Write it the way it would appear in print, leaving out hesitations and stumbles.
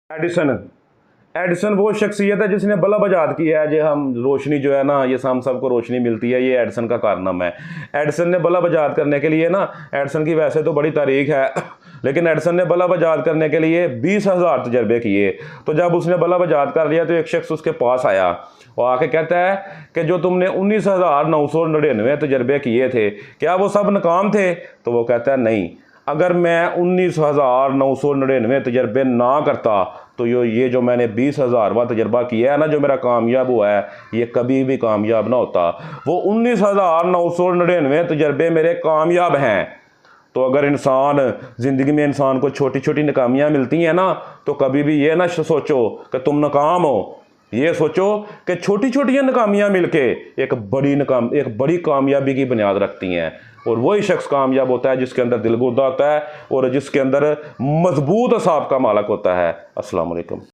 Edison. Edison वो शख्सियत है जिसने बल्ब ईजाद किया है। जो हम रोशनी जो है ना, ये हम सबको रोशनी मिलती है, ये एडिसन का कारनामा है। एडिसन ने बल्ब ईजाद करने के लिए ना, एडिसन की वैसे तो बड़ी तारीख है लेकिन एडिसन ने बल्ब ईजाद करने के लिए 20,000 तजर्बे किए। तो जब उसने बल्ब ईजाद कर लिया तो एक शख्स उसके पास आया और आके कहता है कि जो तुमने 19,999 तजर्बे किए थे, क्या वो सब नाकाम थे? तो वो कहता है नहीं, अगर मैं 19,999 तजर्बे ना करता तो ये जो मैंने 20,000वां तजर्बा किया है ना, जो मेरा कामयाब हुआ है, ये कभी भी कामयाब ना होता। वो 19,999 तजर्बे मेरे कामयाब हैं। तो अगर इंसान ज़िंदगी में इंसान को छोटी छोटी नाकामियाँ मिलती हैं ना, तो कभी भी ये ना सोचो कि तुम नाकाम हो। ये सोचो कि छोटी छोटी नाकामियाँ मिलके एक बड़ी कामयाबी की बुनियाद रखती हैं। और वही शख्स कामयाब होता है जिसके अंदर दिलगुर्दा होता है और जिसके अंदर मजबूत असाब का मालक होता है। अस्सलाम वालेकुम।